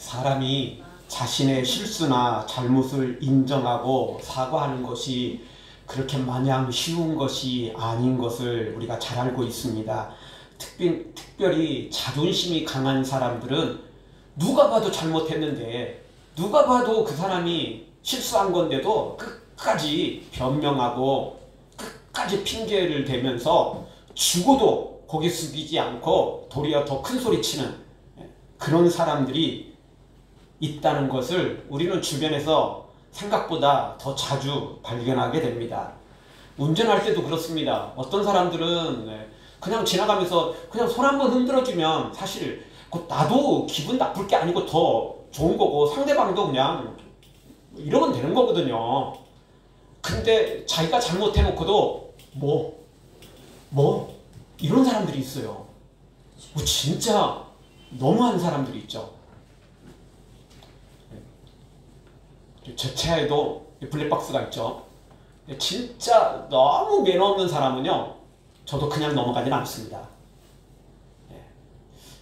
사람이 자신의 실수나 잘못을 인정하고 사과하는 것이 그렇게 마냥 쉬운 것이 아닌 것을 우리가 잘 알고 있습니다. 특별히 자존심이 강한 사람들은 누가 봐도 잘못했는데, 누가 봐도 그 사람이 실수한 건데도 끝까지 변명하고 끝까지 핑계를 대면서 죽어도 고개 숙이지 않고 도리어 더 큰 소리 치는 그런 사람들이 있다는 것을 우리는 주변에서 생각보다 더 자주 발견하게 됩니다. 운전할 때도 그렇습니다. 어떤 사람들은 그냥 지나가면서 그냥 손 한번 흔들어주면 사실 나도 기분 나쁠 게 아니고 더 좋은 거고 상대방도 그냥 이러면 되는 거거든요. 근데 자기가 잘못해놓고도 이런 사람들이 있어요. 진짜 너무한 사람들이 있죠. 제 차에도 블랙박스가 있죠. 진짜 너무 매너 없는 사람은요, 저도 그냥 넘어가진 않습니다.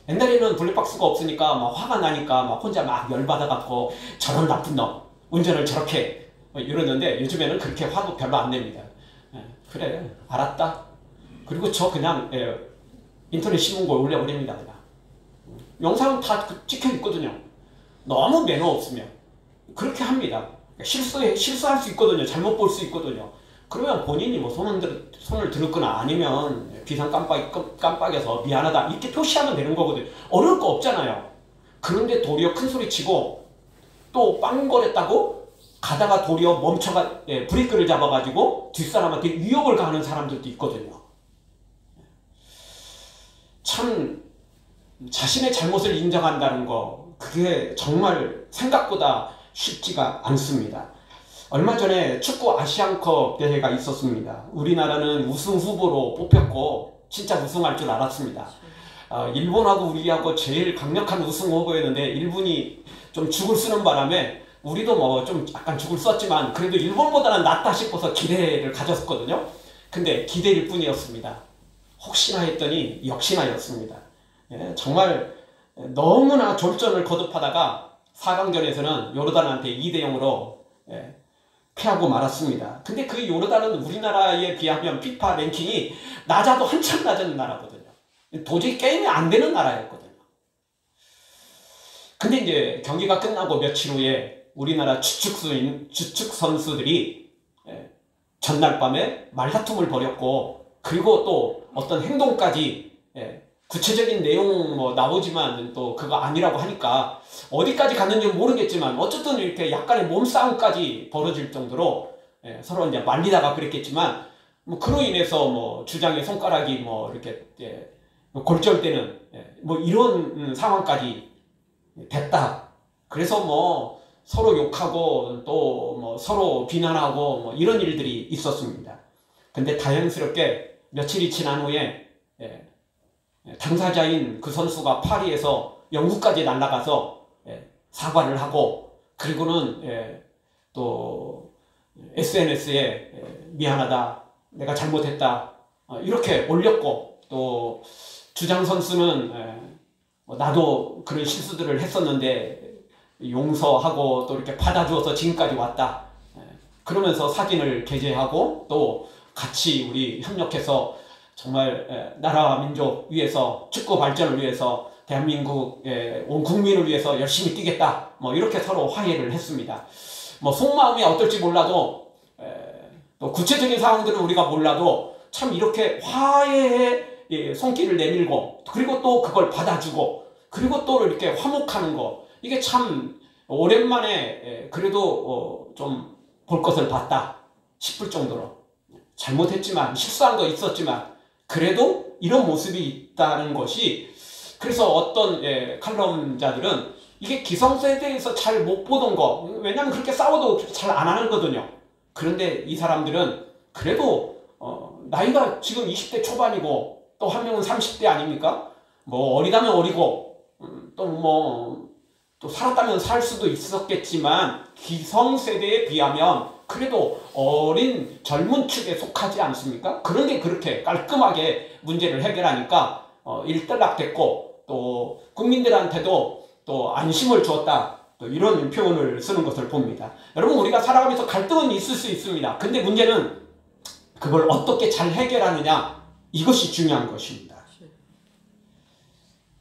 옛날에는 블랙박스가 없으니까 막 화가 나니까 막 혼자 막 열받아갖고 저런 나쁜 놈 운전을 저렇게 이러는데 요즘에는 그렇게 화도 별로 안 냅니다. 그래 알았다. 그리고 저 그냥 인터넷 신문고에 올려버립니다. 그냥 영상 다 찍혀 있거든요. 너무 매너 없으면 그렇게 합니다. 실수할 수 있거든요. 잘못 볼 수 있거든요. 그러면 본인이 뭐 손을 들었거나 아니면 비상 깜빡여서 미안하다 이렇게 표시하면 되는 거거든요. 어려울 거 없잖아요. 그런데 도리어 큰 소리 치고 또 빵거렸다고 가다가 도리어 브레이크를 잡아가지고 뒷사람한테 위협을 가하는 사람들도 있거든요. 참 자신의 잘못을 인정한다는 거, 그게 정말 생각보다 쉽지가 않습니다. 얼마 전에 축구 아시안컵 대회가 있었습니다. 우리나라는 우승 후보로 뽑혔고 진짜 우승할 줄 알았습니다. 일본하고 우리하고 제일 강력한 우승 후보였는데 일본이 좀 죽을 쓰는 바람에 우리도 뭐 좀 약간 죽을 썼지만 그래도 일본보다는 낫다 싶어서 기대를 가졌거든요. 근데 기대일 뿐이었습니다. 혹시나 했더니 역시나였습니다. 정말 너무나 졸전을 거듭하다가 4강전에서는 요르단한테 2대0으로 패하고 말았습니다. 근데 그 요르단은 우리나라에 비하면 피파 랭킹이 낮아도 한참 낮은 나라거든요. 도저히 게임이 안 되는 나라였거든요. 근데 이제 경기가 끝나고 며칠 후에 우리나라 주축 선수들이 전날 밤에 말다툼을 벌였고, 그리고 또 어떤 행동까지, 구체적인 내용 뭐 나오지만 또 그거 아니라고 하니까 어디까지 갔는지 모르겠지만 어쨌든 이렇게 약간의 몸싸움까지 벌어질 정도로 서로 이제 말리다가 그랬겠지만, 뭐 그로 인해서 뭐 주장의 손가락이 뭐 이렇게 골절되는 뭐 이런 상황까지 됐다. 그래서 뭐 서로 욕하고 또 뭐 서로 비난하고 뭐 이런 일들이 있었습니다. 근데 다행스럽게 며칠이 지난 후에 당사자인 그 선수가 파리에서 영국까지 날아가서 사과를 하고, 그리고는 또 SNS에 미안하다, 내가 잘못했다 이렇게 올렸고, 또 주장 선수는 나도 그런 실수들을 했었는데 용서하고 또 이렇게 받아주어서 지금까지 왔다 그러면서 사진을 게재하고 또 같이 우리 협력해서 정말 나라와 민족 위해서, 축구 발전을 위해서, 대한민국의 온 국민을 위해서 열심히 뛰겠다 뭐 이렇게 서로 화해를 했습니다. 뭐 속마음이 어떨지 몰라도 또 구체적인 상황들은 우리가 몰라도 참 이렇게 화해의 손길을 내밀고, 그리고 또 그걸 받아주고, 그리고 또 이렇게 화목하는 거, 이게 참 오랜만에 그래도 좀 볼 것을 봤다 싶을 정도로, 잘못했지만 실수한 거 있었지만 그래도 이런 모습이 있다는 것이, 그래서 어떤 칼럼자들은 이게 기성세대에서 잘 못 보던 거, 왜냐면 그렇게 싸워도 잘 안 하거든요. 그런데 이 사람들은 그래도 나이가 지금 20대 초반이고 또 한 명은 30대 아닙니까? 뭐 어리다면 어리고 또 살았다면 살 수도 있었겠지만 기성세대에 비하면 그래도 어린 젊은 축에 속하지 않습니까? 그런데 그렇게 깔끔하게 문제를 해결하니까 일단락됐고, 또 국민들한테도 또 안심을 주었다. 또 이런 표현을 쓰는 것을 봅니다. 여러분, 우리가 살아가면서 갈등은 있을 수 있습니다. 근데 문제는 그걸 어떻게 잘 해결하느냐, 이것이 중요한 것입니다.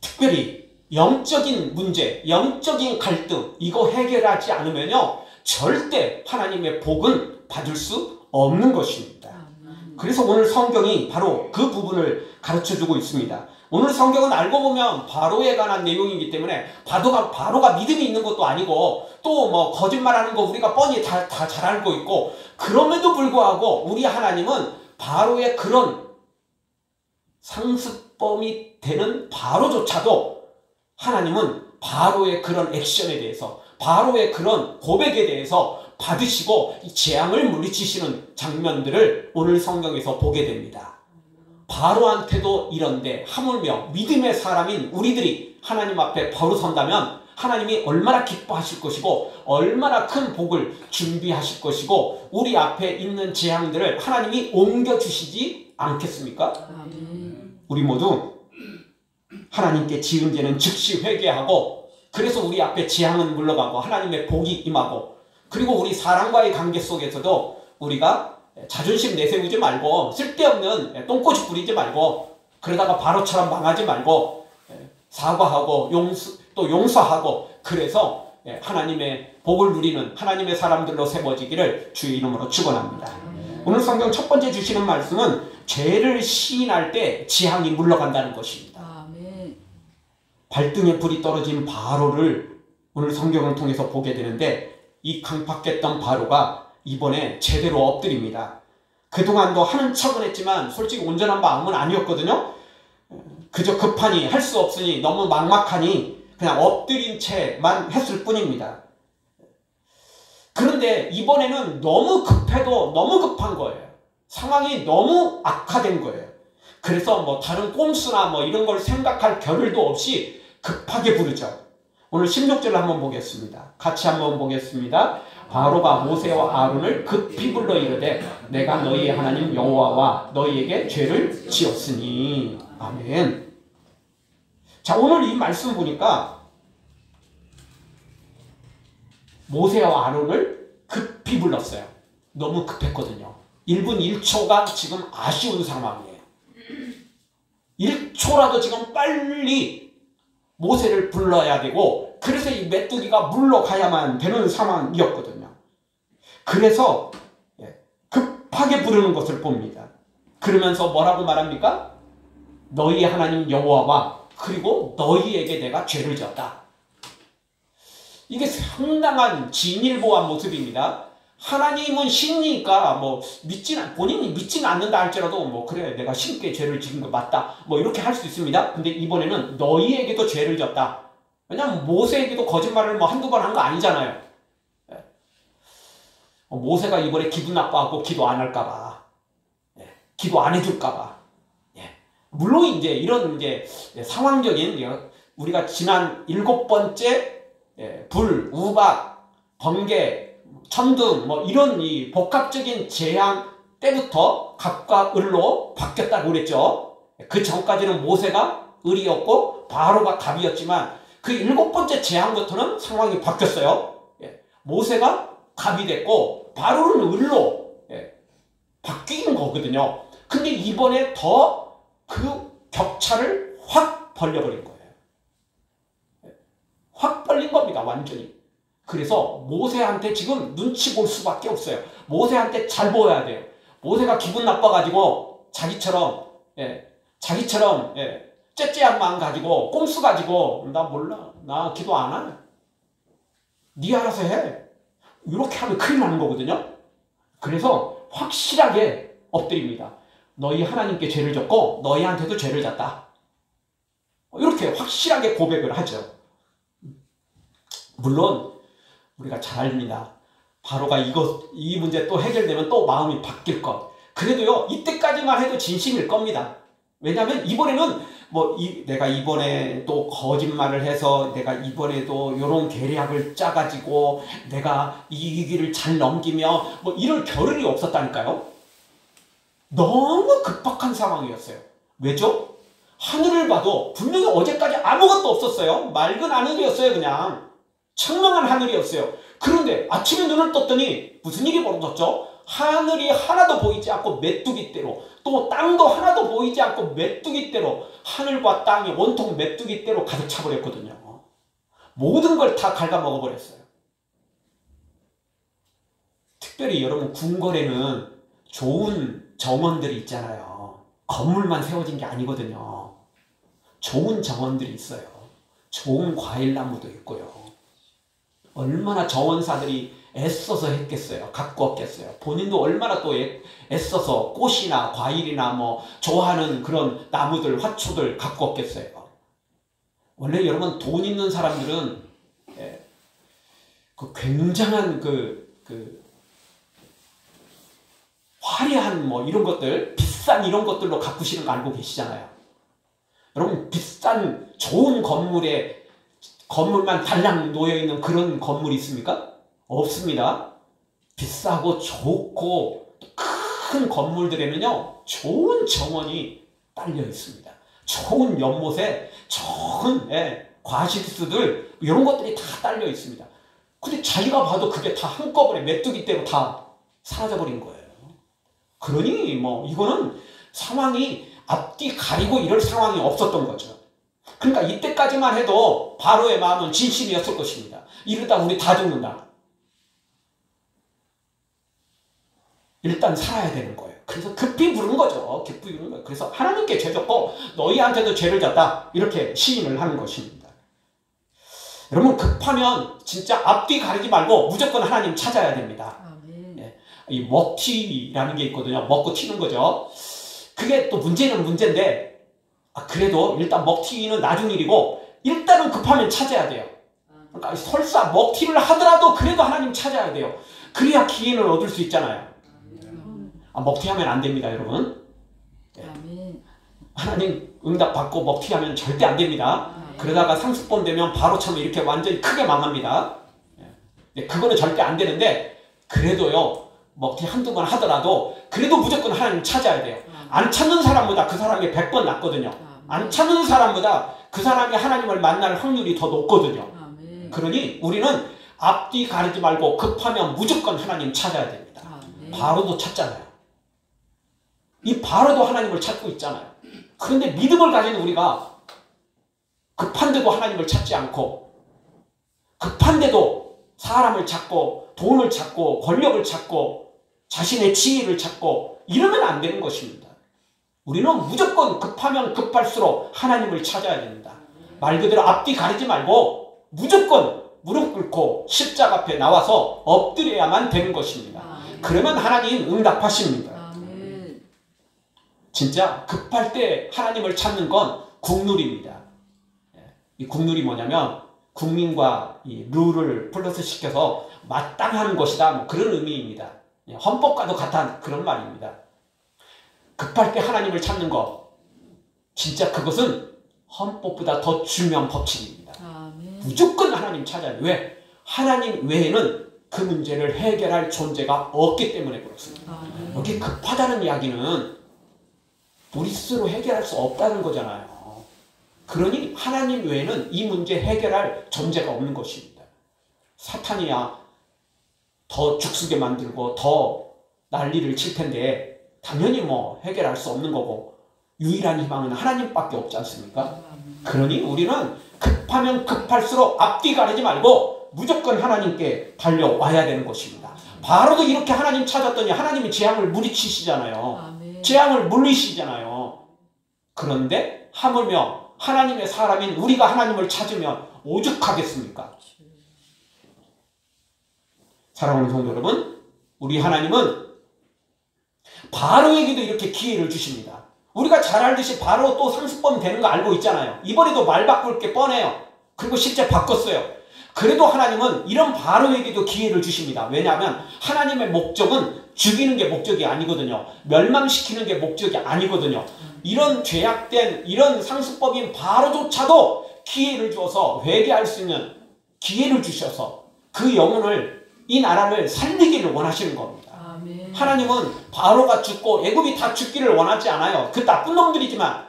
특별히 영적인 문제, 영적인 갈등, 이거 해결하지 않으면요 절대 하나님의 복은 받을 수 없는 것입니다. 그래서 오늘 성경이 바로 그 부분을 가르쳐주고 있습니다. 오늘 성경은 알고 보면 바로에 관한 내용이기 때문에 바로가 믿음이 있는 것도 아니고 또 뭐 거짓말하는 거 우리가 뻔히 다 잘 알고 있고, 그럼에도 불구하고 우리 하나님은 바로의 그런 상습범이 되는 바로조차도 하나님은 바로의 그런 액션에 대해서, 바로의 그런 고백에 대해서 받으시고 재앙을 물리치시는 장면들을 오늘 성경에서 보게 됩니다. 바로한테도 이런데 하물며 믿음의 사람인 우리들이 하나님 앞에 바로 선다면 하나님이 얼마나 기뻐하실 것이고 얼마나 큰 복을 준비하실 것이고 우리 앞에 있는 재앙들을 하나님이 옮겨주시지 않겠습니까? 우리 모두 하나님께 지은 죄는 즉시 회개하고, 그래서 우리 앞에 재앙은 물러가고 하나님의 복이 임하고, 그리고 우리 사람과의 관계 속에서도 우리가 자존심 내세우지 말고 쓸데없는 똥꼬집 부리지 말고 그러다가 바로처럼 망하지 말고 사과하고 또 용서하고, 그래서 하나님의 복을 누리는 하나님의 사람들로 세워지기를 주의 이름으로 축원합니다. 오늘 성경 첫 번째 주시는 말씀은 죄를 시인할 때 재앙이 물러간다는 것입니다. 발등에 불이 떨어진 바로를 오늘 성경을 통해서 보게 되는데, 이 강팍했던 바로가 이번에 제대로 엎드립니다. 그동안도 하는 척은 했지만 솔직히 온전한 마음은 아니었거든요. 그저 급하니 할 수 없으니 너무 막막하니 그냥 엎드린 채만 했을 뿐입니다. 그런데 이번에는 너무 급해도 너무 급한 거예요. 상황이 너무 악화된 거예요. 그래서 뭐 다른 꼼수나 뭐 이런 걸 생각할 겨를도 없이 급하게 부르죠. 오늘 16절을 한번 보겠습니다. 같이 한번 보겠습니다. 바로가 모세와 아론을 급히 불러 이르되 내가 너희의 하나님 여호와와 너희에게 죄를 지었으니. 아멘. 자, 오늘 이 말씀 보니까 모세와 아론을 급히 불렀어요. 너무 급했거든요. 1분 1초가 지금 아쉬운 상황이에요. 1초라도 지금 빨리 모세를 불러야 되고, 그래서 이 메뚜기가 물러가야만 되는 상황이었거든요. 그래서 급하게 부르는 것을 봅니다. 그러면서 뭐라고 말합니까? 너희 하나님 여호와와 그리고 너희에게 내가 죄를 지었다. 이게 상당한 진일보한 모습입니다. 하나님은 신이니까 뭐 본인이 믿지는 않는다 할지라도 뭐 그래 내가 신께 죄를 지은 거 맞다 뭐 이렇게 할 수 있습니다. 근데 이번에는 너희에게도 죄를 졌다. 왜냐하면 모세에게도 거짓말을 뭐 한두 번 한 거 아니잖아요. 모세가 이번에 기분 나빠하고 기도 안 할까봐, 기도 안 해줄까봐. 물론 이제 이런 이제 상황적인, 우리가 지난 7번째 불, 우박, 번개, 천둥 뭐 이런 이 복합적인 재앙 때부터 갑과 을로 바뀌었다고 그랬죠. 그 전까지는 모세가 을이었고 바로가 갑이었지만 그 7번째 재앙부터는 상황이 바뀌었어요. 모세가 갑이 됐고 바로는 을로 바뀐 거거든요. 근데 이번에 더 그 격차를 확 벌려버린 거예요. 확 벌린 겁니다. 완전히. 그래서 모세한테 지금 눈치 볼 수밖에 없어요. 모세한테 잘 보여야 돼요. 모세가 기분 나빠가지고 자기처럼 째째한 마음 가지고 꼼수 가지고 나 몰라, 나 기도 안 하네, 네 알아서 해, 이렇게 하면 큰일 나는 거거든요. 그래서 확실하게 엎드립니다. 너희 하나님께 죄를 졌고 너희한테도 죄를 졌다. 이렇게 확실하게 고백을 하죠. 물론 우리가 잘 압니다. 바로가 이 문제 또 해결되면 또 마음이 바뀔 것. 그래도요, 이때까지만 해도 진심일 겁니다. 왜냐하면 이번에는 내가 이번에 또 거짓말을 해서 내가 이번에도 이런 계략을 짜가지고 내가 이 위기를 잘 넘기며 뭐 이럴 겨를이 없었다니까요. 너무 급박한 상황이었어요. 왜죠? 하늘을 봐도 분명히 어제까지 아무것도 없었어요. 맑은 하늘이었어요. 그냥 청명한 하늘이었어요. 그런데 아침에 눈을 떴더니 무슨 일이 벌어졌죠? 하늘이 하나도 보이지 않고 메뚜기대로, 또 땅도 하나도 보이지 않고 메뚜기대로, 하늘과 땅이 온통 메뚜기대로 가득 차버렸거든요. 모든 걸 다 갉아먹어버렸어요. 특별히 여러분, 궁궐에는 좋은 정원들이 있잖아요. 건물만 세워진 게 아니거든요. 좋은 정원들이 있어요. 좋은 과일나무도 있고요. 얼마나 정원사들이 애써서 했겠어요. 가꾸었겠어요. 본인도 얼마나 또 애써서 꽃이나 과일이나 뭐 좋아하는 그런 나무들, 화초들 가꾸었겠어요. 원래 여러분, 돈 있는 사람들은 그 굉장한 화려한 뭐 이런 것들, 비싼 이런 것들로 가꾸시는 거 알고 계시잖아요. 여러분, 비싼 좋은 건물만 달랑 놓여있는 그런 건물이 있습니까? 없습니다. 비싸고 좋고 큰 건물들에는요, 좋은 정원이 딸려 있습니다. 좋은 연못에 좋은 과실수들, 이런 것들이 다 딸려 있습니다. 근데 자기가 봐도 그게 다 한꺼번에 메뚜기대로 다 사라져버린 거예요. 그러니 뭐 이거는 상황이 앞뒤 가리고 이럴 상황이 없었던 거죠. 그러니까 이때까지만 해도 바로의 마음은 진심이었을 것입니다. 이러다 우리 다 죽는다. 일단 살아야 되는 거예요. 그래서 급히 부른 거죠. 급히 부른 거예요. 그래서 하나님께 죄 졌고 너희한테도 죄를 졌다. 이렇게 시인을 하는 것입니다. 여러분, 급하면 진짜 앞뒤 가리지 말고 무조건 하나님 찾아야 됩니다. 이 먹튀라는 게 있거든요. 먹고 튀는 거죠. 그게 또 문제는 문제인데, 그래도 일단 먹튀는 나중 일이고 일단은 급하면 찾아야 돼요. 그러니까 설사 먹튀를 하더라도 그래도 하나님 찾아야 돼요. 그래야 기회를 얻을 수 있잖아요. 먹튀하면 안 됩니다, 여러분. 하나님 응답 받고 먹튀하면 절대 안 됩니다. 그러다가 상습범 되면 바로처럼 이렇게 완전히 크게 망합니다. 그거는 절대 안 되는데, 그래도요, 먹튀 한두 번 하더라도 그래도 무조건 하나님 찾아야 돼요. 안 찾는 사람보다 그 사람이 100번 낫거든요. 안 찾는 사람보다 그 사람이 하나님을 만날 확률이 더 높거든요. 그러니 우리는 앞뒤 가리지 말고 급하면 무조건 하나님 찾아야 됩니다. 바로도 찾잖아요. 이 바로도 하나님을 찾고 있잖아요. 그런데 믿음을 가진 우리가 급한데도 하나님을 찾지 않고, 급한데도 사람을 찾고 돈을 찾고 권력을 찾고 자신의 지위를 찾고 이러면 안 되는 것입니다. 우리는 무조건 급하면 급할수록 하나님을 찾아야 됩니다. 말 그대로 앞뒤 가리지 말고 무조건 무릎 꿇고 십자가 앞에 나와서 엎드려야만 되는 것입니다. 그러면 하나님 응답하십니다. 진짜 급할 때 하나님을 찾는 건 국룰입니다. 이 국룰이 뭐냐면 국민과 이 룰을 플러스 시켜서 마땅한 것이다, 뭐 그런 의미입니다. 헌법과도 같은 그런 말입니다. 급할 때 하나님을 찾는 것, 진짜 그것은 헌법보다 더 중요한 법칙입니다. 무조건 하나님 찾아야 돼요. 왜? 하나님 외에는 그 문제를 해결할 존재가 없기 때문에 그렇습니다. 여기 급하다는 이야기는 우리 스스로 해결할 수 없다는 거잖아요. 그러니 하나님 외에는 이 문제 해결할 존재가 없는 것입니다. 사탄이야 더 죽쓰게 만들고 더 난리를 칠 텐데 당연히 뭐 해결할 수 없는 거고, 유일한 희망은 하나님밖에 없지 않습니까? 그러니 우리는 급하면 급할수록 앞뒤 가리지 말고 무조건 하나님께 달려와야 되는 것입니다. 바로도 이렇게 하나님 찾았더니 하나님이 재앙을 물리치시잖아요. 재앙을 물리시잖아요. 그런데 하물며 하나님의 사람인 우리가 하나님을 찾으면 오죽하겠습니까? 사랑하는 성도 여러분, 우리 하나님은 바로에게도 이렇게 기회를 주십니다. 우리가 잘 알듯이 바로 또 상습범 되는 거 알고 있잖아요. 이번에도 말 바꿀 게 뻔해요. 그리고 실제 바꿨어요. 그래도 하나님은 이런 바로에게도 기회를 주십니다. 왜냐하면 하나님의 목적은 죽이는 게 목적이 아니거든요. 멸망시키는 게 목적이 아니거든요. 이런 죄악된 이런 상습법인 바로조차도 기회를 주어서 회개할 수 있는 기회를 주셔서 그 영혼을, 이 나라를 살리기를 원하시는 겁니다. 하나님은 바로가 죽고 애굽이 다 죽기를 원하지 않아요. 그 나쁜 놈들이지만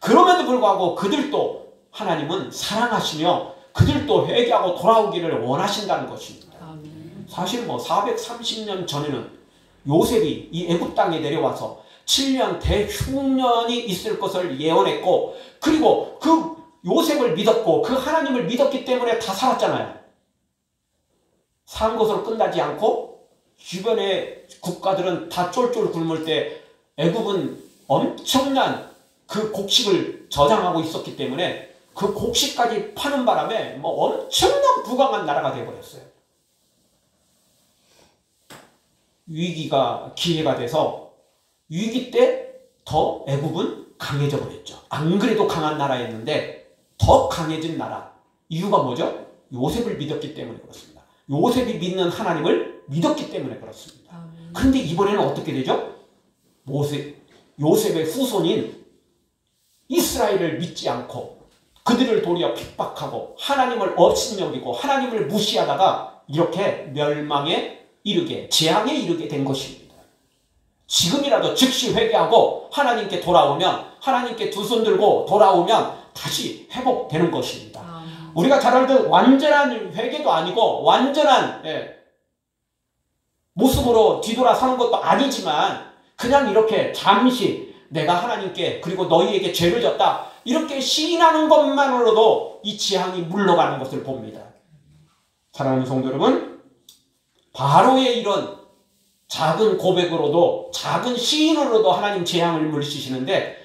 그럼에도 불구하고 그들도 하나님은 사랑하시며 그들도 회개하고 돌아오기를 원하신다는 것입니다. 사실 뭐 430년 전에는 요셉이 이 애굽 땅에 내려와서 7년 대흉년이 있을 것을 예언했고, 그리고 그 요셉을 믿었고 그 하나님을 믿었기 때문에 다 살았잖아요. 산 것으로 끝나지 않고 주변의 국가들은 다 쫄쫄 굶을 때 애굽은 엄청난 그 곡식을 저장하고 있었기 때문에 그 곡식까지 파는 바람에 뭐 엄청난 부강한 나라가 되어버렸어요. 위기가 기회가 돼서 위기 때 더 애굽은 강해져 버렸죠. 안 그래도 강한 나라였는데 더 강해진 나라. 이유가 뭐죠? 요셉을 믿었기 때문에 그렇습니다. 요셉이 믿는 하나님을 믿었기 때문에 그렇습니다. 그런데 이번에는 어떻게 되죠? 요셉의 후손인 이스라엘을 믿지 않고 그들을 도리어 핍박하고 하나님을 업신여기고 하나님을 무시하다가 이렇게 멸망에 이르게, 재앙에 이르게 된 것입니다. 지금이라도 즉시 회개하고 하나님께 돌아오면, 하나님께 두 손 들고 돌아오면 다시 회복되는 것입니다. 우리가 잘 알듯 완전한 회개도 아니고 완전한 모습으로 뒤돌아 서는 것도 아니지만 그냥 이렇게 잠시 내가 하나님께 그리고 너희에게 죄를 졌다 이렇게 시인하는 것만으로도 이 재앙이 물러가는 것을 봅니다. 사랑하는 성도 여러분, 바로의 이런 작은 고백으로도 작은 시인으로도 하나님 재앙을 물리치시는데,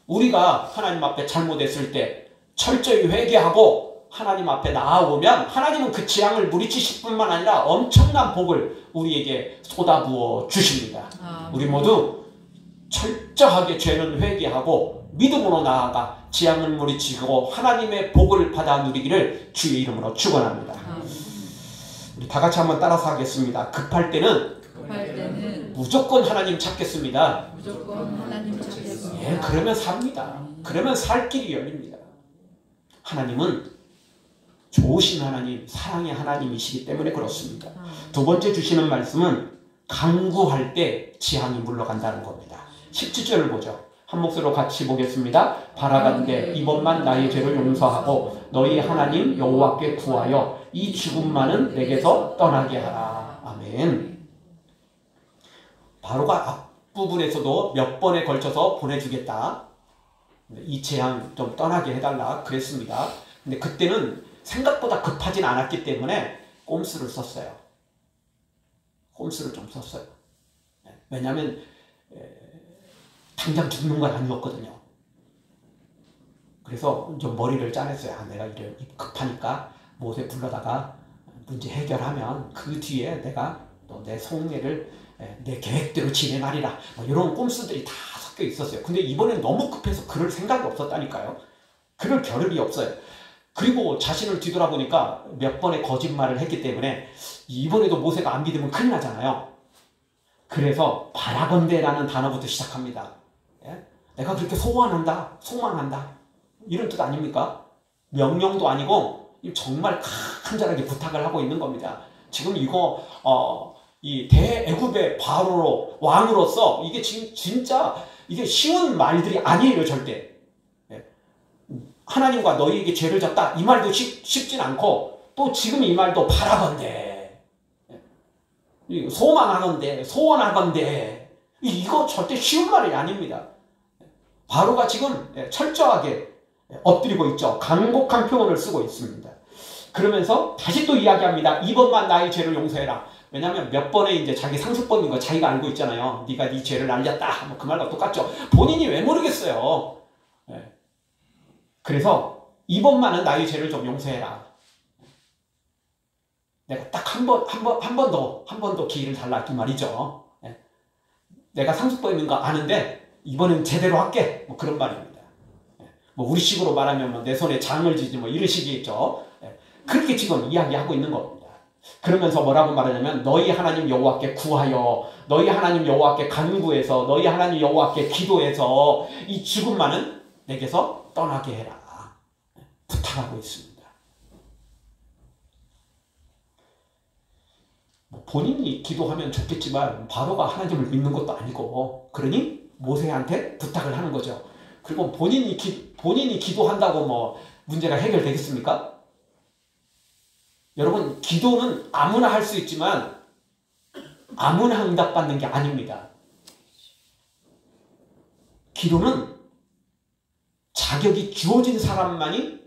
우리가 하나님 앞에 잘못했을 때 철저히 회개하고 하나님 앞에 나아오면 하나님은 그 재앙을 물리치실 뿐만 아니라 엄청난 복을 우리에게 쏟아부어 주십니다. 우리 모두 철저하게 죄는 회개하고 믿음으로 나아가 재앙을 물리치고 하나님의 복을 받아 누리기를 주의 이름으로 축원합니다. 우리 다 같이 한번 따라서 하겠습니다. 급할 때는 무조건 하나님 찾겠습니다. 예, 그러면 삽니다. 그러면 살 길이 열립니다. 하나님은 좋으신 하나님, 사랑의 하나님이시기 때문에 그렇습니다. 두 번째 주시는 말씀은 간구할 때 재앙이 물러간다는 겁니다. 17절을 보죠. 한 목소리로 같이 보겠습니다. 바라간대 이번만 나의 죄를 용서하고 너희 하나님 여호와께 구하여 이 죽음만은 내게서 떠나게 하라. 아멘. 바로가 앞부분에서도 몇 번에 걸쳐서 보내주겠다. 이 재앙 좀 떠나게 해달라 그랬습니다. 근데 그때는 생각보다 급하진 않았기 때문에 꼼수를 썼어요. 꼼수를 좀 썼어요. 왜냐하면 당장 죽는 건 아니었거든요. 그래서 좀 머리를 짜냈어요. 내가 이래 급하니까 모세 불러다가 문제 해결하면 그 뒤에 내가 또 내 속내를 내 계획대로 진행하리라. 이런 꼼수들이 다 섞여 있었어요. 근데 이번엔 너무 급해서 그럴 생각이 없었다니까요. 그럴 겨를이 없어요. 그리고 자신을 뒤돌아보니까 몇 번의 거짓말을 했기 때문에 이번에도 모세가 안 믿으면 큰일 나잖아요. 그래서 바라건대라는 단어부터 시작합니다. 내가 그렇게 소원한다, 소망한다 이런 뜻 아닙니까? 명령도 아니고 정말 간절하게 부탁을 하고 있는 겁니다. 지금 이거 이 대애굽의 바로로 왕으로서 이게 지금 진짜 이게 쉬운 말들이 아니에요. 절대. 하나님과 너희에게 죄를 졌다 이 말도 쉽진 않고, 또 지금 이 말도 바라건대, 소망하건대, 소원하건대, 이거 절대 쉬운 말이 아닙니다. 바로가 지금 철저하게 엎드리고 있죠. 간곡한 표현을 쓰고 있습니다. 그러면서 다시 또 이야기합니다. 이번만 나의 죄를 용서해라. 왜냐하면 몇 번의 이제 자기 상습범인 거 자기가 알고 있잖아요. 네가 네 죄를 알렸다. 뭐 그 말과 똑같죠. 본인이 왜 모르겠어요. 그래서 이번만은 나의 죄를 좀 용서해라. 내가 딱 한 번 더 기회를 달라 그 말이죠. 내가 상습범인 거 아는데 이번엔 제대로 할게. 뭐 그런 말입니다. 뭐 우리식으로 말하면 뭐 내 손에 장을 지지 뭐 이런 식이겠죠. 그렇게 지금 이야기하고 있는 겁니다. 그러면서 뭐라고 말하냐면 너희 하나님 여호와께 구하여, 너희 하나님 여호와께 간구해서, 너희 하나님 여호와께 기도해서 이 죽음만은 내게서 떠나게 해라. 부탁하고 있습니다. 본인이 기도하면 좋겠지만 바로가 하나님을 믿는 것도 아니고, 그러니 모세한테 부탁을 하는 거죠. 그리고 본인이 기도한다고 뭐 문제가 해결되겠습니까? 여러분, 기도는 아무나 할 수 있지만 아무나 응답받는 게 아닙니다. 기도는 자격이 주어진 사람만이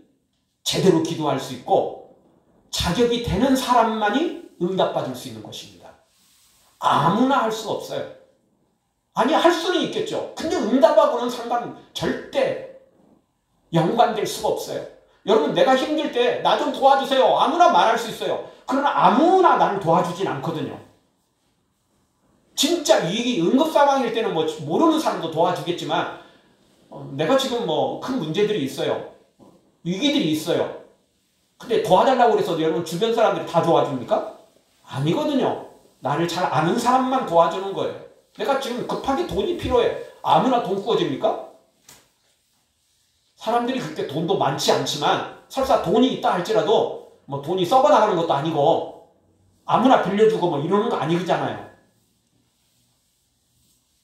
제대로 기도할 수 있고 자격이 되는 사람만이 응답받을 수 있는 것입니다. 아무나 할 수 없어요. 아니, 할 수는 있겠죠. 근데 응답하고는 절대 연관될 수가 없어요. 여러분, 내가 힘들 때 나 좀 도와주세요. 아무나 말할 수 있어요. 그러나 아무나 나를 도와주진 않거든요. 진짜 위기, 응급 상황일 때는 뭐 모르는 사람도 도와주겠지만 내가 지금 뭐 큰 문제들이 있어요. 위기들이 있어요. 근데 도와달라고 그래서 여러분 주변 사람들이 다 도와줍니까? 아니거든요. 나를 잘 아는 사람만 도와주는 거예요. 내가 지금 급하게 돈이 필요해. 아무나 돈 구워집니까? 사람들이 그렇게 돈도 많지 않지만 설사 돈이 있다 할지라도 뭐 돈이 썩어나가는 것도 아니고 아무나 빌려주고 뭐 이러는 거 아니잖아요.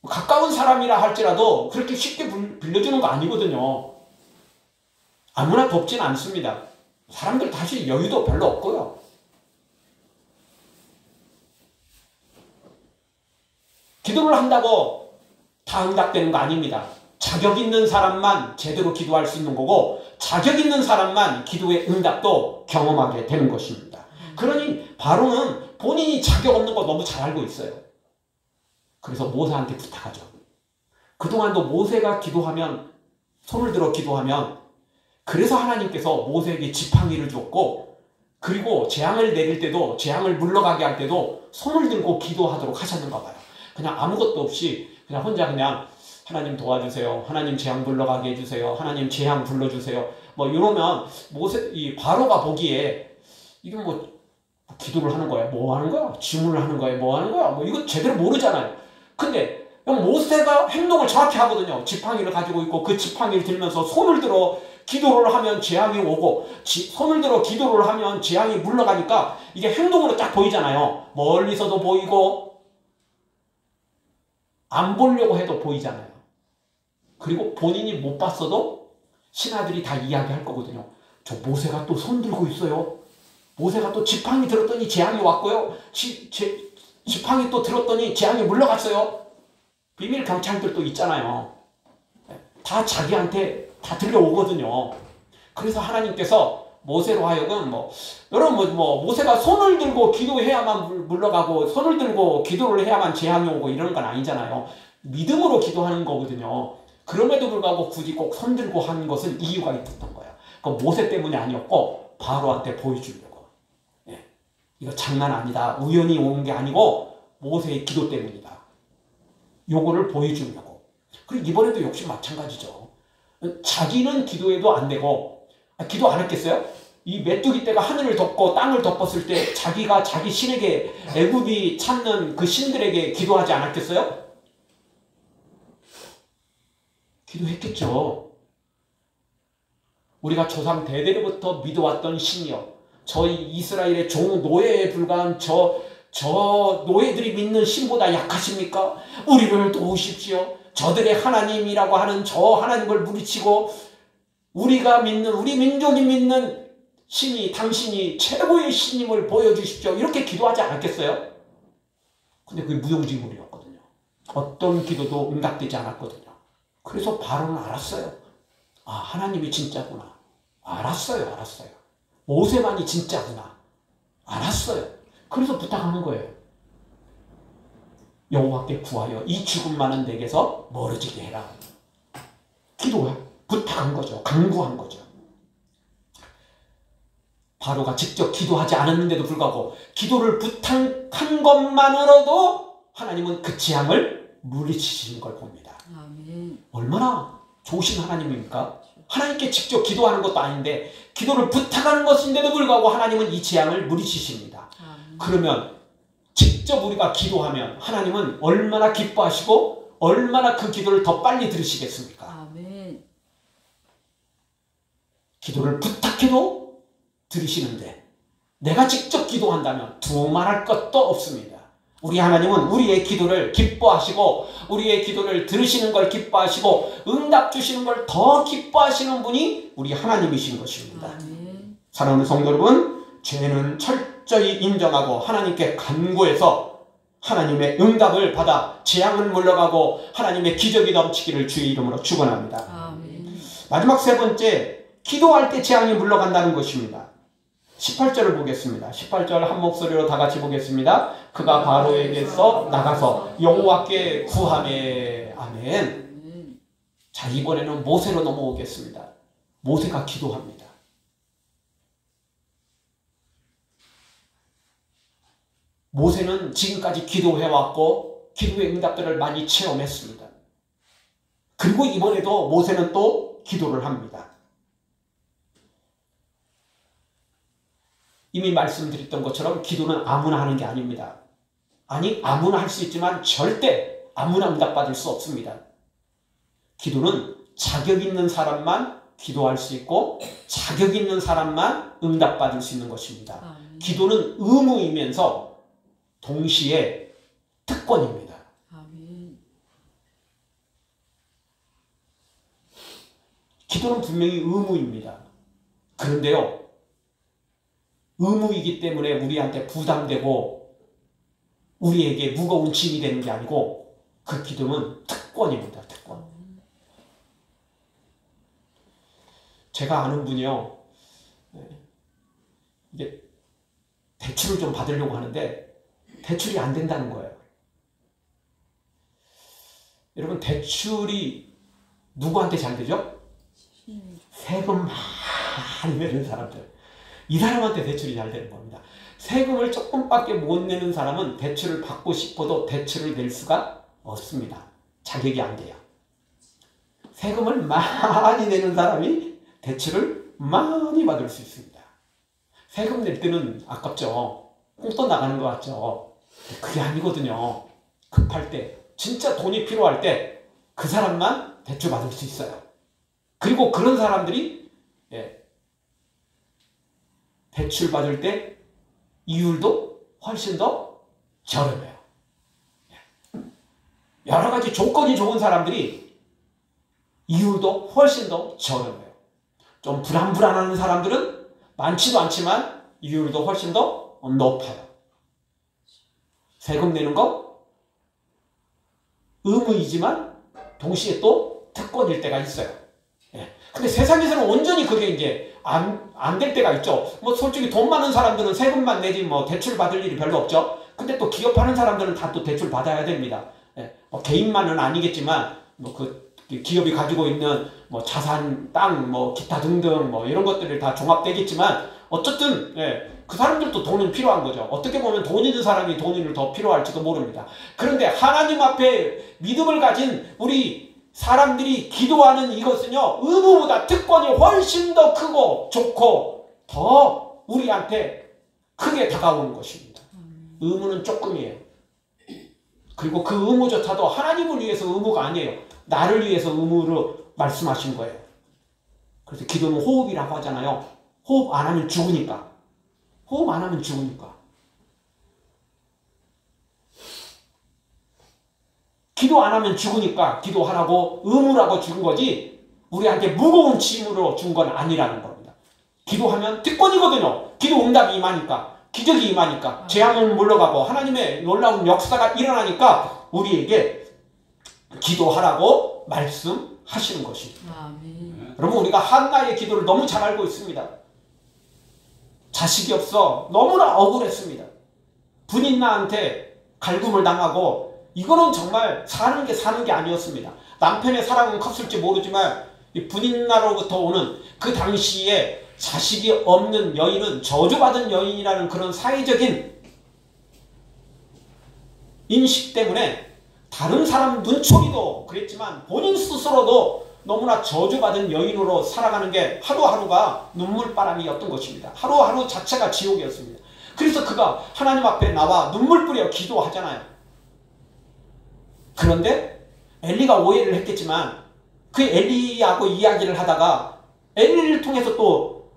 가까운 사람이라 할지라도 그렇게 쉽게 빌려주는 거 아니거든요. 아무나 돕진 않습니다. 사람들 다시 여유도 별로 없고요. 기도를 한다고 다 응답되는 거 아닙니다. 자격 있는 사람만 제대로 기도할 수 있는 거고 자격 있는 사람만 기도의 응답도 경험하게 되는 것입니다. 그러니 바로는 본인이 자격 없는 거 너무 잘 알고 있어요. 그래서 모세한테 부탁하죠. 그동안도 모세가 기도하면 손을 들어 기도하면 그래서 하나님께서 모세에게 지팡이를 줬고 그리고 재앙을 내릴 때도 재앙을 물러가게 할 때도 손을 들고 기도하도록 하셨는가 봐요. 그냥 아무것도 없이 그냥 혼자 그냥 하나님 도와주세요. 하나님 재앙 물러가게 해주세요. 하나님 재앙 불러주세요. 뭐 이러면 이 바로가 보기에 이게 뭐 기도를 하는 거야? 뭐 하는 거야? 질문을 하는 거야? 뭐 하는 거야? 뭐 이거 제대로 모르잖아요. 근데 모세가 행동을 정확히 하거든요. 지팡이를 가지고 있고 그 지팡이를 들면서 손을 들어 기도를 하면 재앙이 오고 손을 들어 기도를 하면 재앙이 물러가니까 이게 행동으로 딱 보이잖아요. 멀리서도 보이고 안 보려고 해도 보이잖아요. 그리고 본인이 못 봤어도 신하들이 다 이야기할 거거든요. 저 모세가 또 손 들고 있어요. 모세가 또 지팡이 들었더니 재앙이 왔고요. 지팡이 또 들었더니 재앙이 물러갔어요. 비밀 경찰들도 있잖아요. 다 자기한테 다 들려오거든요. 그래서 하나님께서 모세로 하여금 여러분 모세가 손을 들고 기도해야만 물러가고 손을 들고 기도를 해야만 재앙이 오고 이런 건 아니잖아요. 믿음으로 기도하는 거거든요. 그럼에도 불구하고 굳이 꼭 손 들고 하는 것은 이유가 있었던 거예요. 그건 모세 때문이 아니었고 바로한테 보여주려고. 이거 장난 아니다. 우연히 온 게 아니고 모세의 기도 때문이다. 요거를 보여주려고. 그리고 이번에도 역시 마찬가지죠. 자기는 기도해도 안 되고 기도 안 했겠어요? 이 메뚜기 떼가 하늘을 덮고 땅을 덮었을 때 자기가 자기 신에게 애굽이 찾는 그 신들에게 기도하지 않았겠어요? 기도했겠죠. 우리가 조상 대대로부터 믿어왔던 신이요. 저희 이스라엘의 종 노예에 불과한 저 노예들이 믿는 신보다 약하십니까? 우리를 도우십시오. 저들의 하나님이라고 하는 저 하나님을 물리치고 우리가 믿는 우리 민족이 믿는 신이 당신이 최고의 신임을 보여주십시오. 이렇게 기도하지 않았겠어요? 근데 그게 무용지물이었거든요. 어떤 기도도 응답되지 않았거든요. 그래서 바로는 알았어요. 아, 하나님이 진짜구나. 알았어요. 모세만이 진짜구나. 알았어요. 그래서 부탁하는 거예요. 여호와께 구하여 이 죽음만은 내게서 멀어지게 해라. 기도해. 부탁한 거죠. 간구한 거죠. 바로가 직접 기도하지 않았는데도 불구하고 기도를 부탁한 것만으로도 하나님은 그 재앙을 물리치시는 걸 봅니다. 아멘. 얼마나 좋으신 하나님입니까? 하나님께 직접 기도하는 것도 아닌데 기도를 부탁하는 것인데도 불구하고 하나님은 이 재앙을 물리치십니다. 아멘. 그러면 직접 우리가 기도하면 하나님은 얼마나 기뻐하시고 얼마나 그 기도를 더 빨리 들으시겠습니까? 아멘. 기도를 부탁해도 들으시는데 내가 직접 기도한다면 두말할 것도 없습니다. 우리 하나님은 우리의 기도를 기뻐하시고 우리의 기도를 들으시는 걸 기뻐하시고 응답 주시는 걸 더 기뻐하시는 분이 우리 하나님이신 것입니다. 사랑하는 성도 여러분, 죄는 철저히 인정하고 하나님께 간구해서 하나님의 응답을 받아 재앙은 물러가고 하나님의 기적이 넘치기를 주의 이름으로 축원합니다. 마지막 세 번째, 기도할 때 재앙이 물러간다는 것입니다. 18절을 보겠습니다. 18절 한 목소리로 다 같이 보겠습니다. 그가 바로에게서 나가서 여호와께 구하매. 아멘. 자, 이번에는 모세로 넘어오겠습니다. 모세가 기도합니다. 모세는 지금까지 기도해왔고 기도의 응답들을 많이 체험했습니다. 그리고 이번에도 모세는 또 기도를 합니다. 이미 말씀드렸던 것처럼 기도는 아무나 하는 게 아닙니다. 아니, 아무나 할 수 있지만 절대 아무나 응답받을 수 없습니다. 기도는 자격 있는 사람만 기도할 수 있고 자격 있는 사람만 응답받을 수 있는 것입니다. 기도는 의무이면서 동시에 특권입니다. 기도는 분명히 의무입니다. 그런데요, 의무이기 때문에 우리한테 부담되고 우리에게 무거운 짐이 되는 게 아니고 그 기도는 특권입니다. 특권. 제가 아는 분이요, 이제 대출을 좀 받으려고 하는데 대출이 안 된다는 거예요. 여러분, 대출이 누구한테 잘 되죠? 세금 많이 내는 사람들. 이 사람한테 대출이 잘 되는 겁니다. 세금을 조금밖에 못 내는 사람은 대출을 받고 싶어도 대출을 낼 수가 없습니다. 자격이 안 돼요. 세금을 많이 내는 사람이 대출을 많이 받을 수 있습니다. 세금 낼 때는 아깝죠. 꽁돈 나가는 것 같죠. 그게 아니거든요. 급할 때, 진짜 돈이 필요할 때 그 사람만 대출 받을 수 있어요. 그리고 그런 사람들이 대출 받을 때 이율도 훨씬 더 저렴해요. 여러 가지 조건이 좋은 사람들이 이율도 훨씬 더 저렴해요. 좀 불안불안한 사람들은 많지도 않지만 이율도 훨씬 더 높아요. 세금 내는 거 의무이지만 동시에 또 특권일 때가 있어요. 근데 세상에서는 온전히 그게 이제 안 될 때가 있죠. 뭐 솔직히 돈 많은 사람들은 세금만 내지 뭐 대출 받을 일이 별로 없죠. 근데 또 기업하는 사람들은 다 또 대출 받아야 됩니다. 뭐 개인만은 아니겠지만 뭐 그 기업이 가지고 있는 뭐 자산, 땅, 뭐 기타 등등 뭐 이런 것들이 다 종합되겠지만 어쨌든 그 사람들도 돈은 필요한 거죠. 어떻게 보면 돈 있는 사람이 돈을 더 필요할지도 모릅니다. 그런데 하나님 앞에 믿음을 가진 우리 사람들이 기도하는 이것은요, 의무보다 특권이 훨씬 더 크고 좋고 더 우리한테 크게 다가오는 것입니다. 의무는 조금이에요. 그리고 그 의무조차도 하나님을 위해서 의무가 아니에요. 나를 위해서 의무로 말씀하신 거예요. 그래서 기도는 호흡이라고 하잖아요. 호흡 안 하면 죽으니까. 호흡 안 하면 죽으니까. 기도 안 하면 죽으니까 기도하라고 의무라고 준 거지 우리한테 무거운 짐으로 준 건 아니라는 겁니다. 기도하면 특권이거든요. 기도 응답이 임하니까, 기적이 임하니까, 재앙은 물러가고 하나님의 놀라운 역사가 일어나니까 우리에게 기도하라고 말씀하시는 것입니다. 아멘. 여러분, 우리가 한나의 기도를 너무 잘 알고 있습니다. 자식이 없어 너무나 억울했습니다. 부인나한테 갈굼을 당하고 이거는 정말 사는 게 아니었습니다. 남편의 사랑은 컸을지 모르지만 이 부인나로부터 오는 그 당시에 자식이 없는 여인은 저주받은 여인이라는 그런 사회적인 인식 때문에 다른 사람 눈초리도 그랬지만 본인 스스로도 너무나 저주받은 여인으로 살아가는 게 하루하루가 눈물바람이었던 것입니다. 하루하루 자체가 지옥이었습니다. 그래서 그가 하나님 앞에 나와 눈물 뿌려 기도하잖아요. 그런데 엘리가 오해를 했겠지만 그 엘리하고 이야기를 하다가 엘리를 통해서 또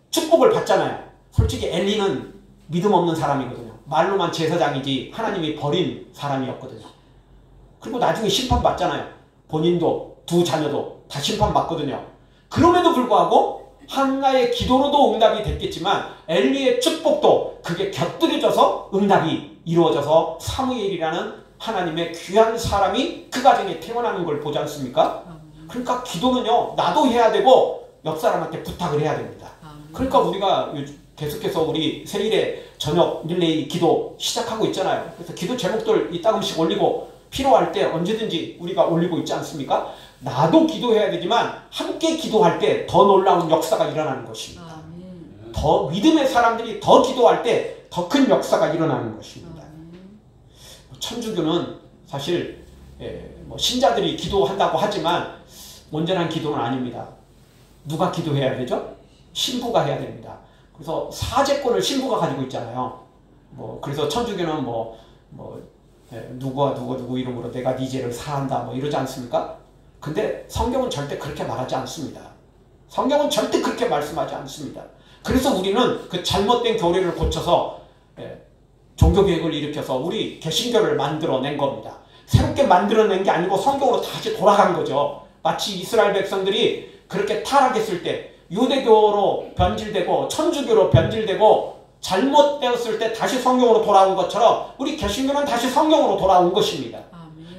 축복을 받잖아요. 솔직히 엘리는 믿음 없는 사람이거든요. 말로만 제사장이지 하나님이 버린 사람이었거든요. 그리고 나중에 심판받잖아요. 본인도 두 자녀도 다 심판받거든요. 그럼에도 불구하고 한나의 기도로도 응답이 됐겠지만 엘리의 축복도 그게 곁들여져서 응답이 이루어져서 사무엘이라는 하나님의 귀한 사람이 그 가정에 태어나는 걸 보지 않습니까? 그러니까 기도는요, 나도 해야 되고 옆 사람한테 부탁을 해야 됩니다. 그러니까 우리가 계속해서 우리 세일에 저녁 릴레이 기도 시작하고 있잖아요. 그래서 기도 제목들 이따금씩 올리고 필요할 때 언제든지 우리가 올리고 있지 않습니까? 나도 기도해야 되지만 함께 기도할 때 더 놀라운 역사가 일어나는 것입니다. 더 믿음의 사람들이 더 기도할 때 더 큰 역사가 일어나는 것입니다. 천주교는 사실 신자들이 기도한다고 하지만 온전한 기도는 아닙니다. 누가 기도해야 되죠? 신부가 해야 됩니다. 그래서 사제권을 신부가 가지고 있잖아요. 그래서 천주교는 누구와 누구 이름으로 내가 네 죄를 사한다 이러지 않습니까? 근데 성경은 절대 그렇게 말하지 않습니다. 성경은 절대 그렇게 말씀하지 않습니다. 그래서 우리는 그 잘못된 교리를 고쳐서 종교개혁을 일으켜서 우리 개신교를 만들어낸 겁니다. 새롭게 만들어낸 게 아니고 성경으로 다시 돌아간 거죠. 마치 이스라엘 백성들이 그렇게 타락했을 때 유대교로 변질되고 천주교로 변질되고 잘못되었을 때 다시 성경으로 돌아온 것처럼 우리 개신교는 다시 성경으로 돌아온 것입니다.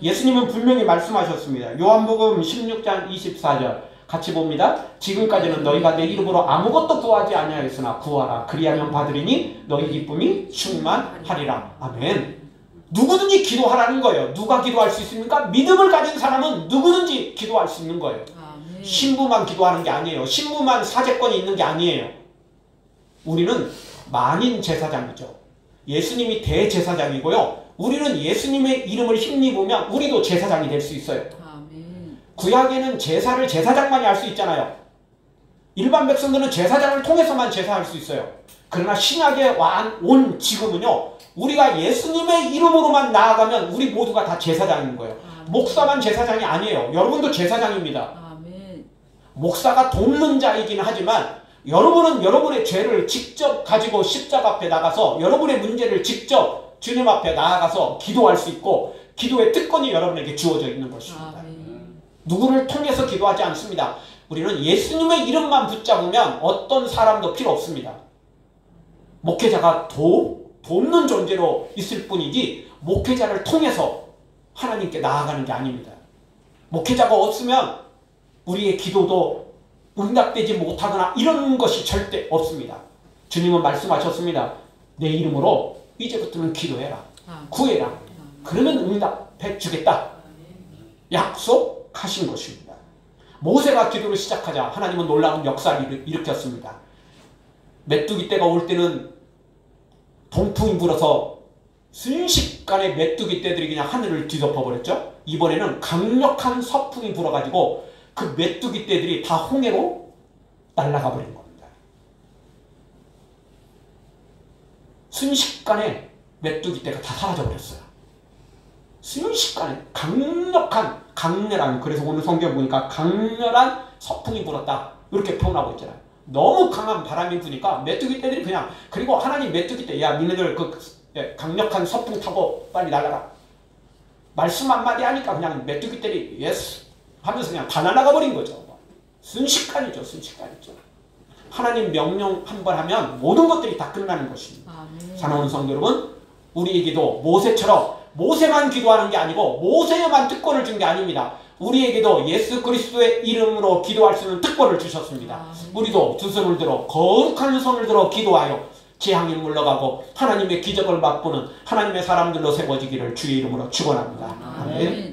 예수님은 분명히 말씀하셨습니다. 요한복음 16장 24절 같이 봅니다. 지금까지는 너희가 내 이름으로 아무것도 구하지 아니하였으나 구하라 그리하면 받으리니 너희 기쁨이 충만하리라. 아멘. 누구든지 기도하라는 거예요. 누가 기도할 수 있습니까? 믿음을 가진 사람은 누구든지 기도할 수 있는 거예요. 신부만 기도하는 게 아니에요. 신부만 사제권이 있는 게 아니에요. 우리는 만인 제사장이죠. 예수님이 대제사장이고요. 우리는 예수님의 이름을 힘입으면 우리도 제사장이 될 수 있어요. 구약에는 제사를 제사장만이 할 수 있잖아요. 일반 백성들은 제사장을 통해서만 제사할 수 있어요. 그러나 신약에 온 지금은요, 우리가 예수님의 이름으로만 나아가면 우리 모두가 다 제사장인 거예요. 목사만 제사장이 아니에요. 여러분도 제사장입니다. 목사가 돕는 자이긴 하지만 여러분은 여러분의 죄를 직접 가지고 십자가 앞에 나가서 여러분의 문제를 직접 주님 앞에 나아가서 기도할 수 있고 기도의 특권이 여러분에게 주어져 있는 것입니다. 누구를 통해서 기도하지 않습니다. 우리는 예수님의 이름만 붙잡으면 어떤 사람도 필요 없습니다. 목회자가 돕는 존재로 있을 뿐이지 목회자를 통해서 하나님께 나아가는 게 아닙니다. 목회자가 없으면 우리의 기도도 응답되지 못하거나 이런 것이 절대 없습니다. 주님은 말씀하셨습니다. 내 이름으로 이제부터는 기도해라. 구해라. 그러면 응답해 주겠다. 약속하신 것입니다. 모세가 기도를 시작하자 하나님은 놀라운 역사를 일으켰습니다. 메뚜기 떼가 올 때는 동풍이 불어서 순식간에 메뚜기 떼들이 그냥 하늘을 뒤덮어버렸죠. 이번에는 강력한 서풍이 불어가지고 그 메뚜기 떼들이 다 홍해로 날아가 버린 겁니다. 순식간에 메뚜기 떼가 다 사라져 버렸어요. 순식간에 강렬한 그래서 오늘 성경 보니까 강렬한 서풍이 불었다 이렇게 표현하고 있잖아요. 너무 강한 바람이 부니까 메뚜기 떼들이 그냥 그리고 하나님 메뚜기 떼 야 니네들 강력한 서풍 타고 빨리 날아가 말씀 한마디 하니까 그냥 메뚜기 떼들이 예스 하면서 그냥 다 날아가 버린 거죠. 순식간이죠. 하나님 명령 한 번 하면 모든 것들이 다 끝나는 것입니다. 사랑하는 성도 여러분, 우리에게도 모세처럼 모세만 기도하는 게 아니고 모세에만 특권을 준 게 아닙니다. 우리에게도 예수 그리스도의 이름으로 기도할 수 있는 특권을 주셨습니다. 우리도 두 손을 들어 거룩한 손을 들어 기도하여 재앙이 물러가고 하나님의 기적을 맛보는 하나님의 사람들로 세워지기를 주의 이름으로 축원합니다. 아멘.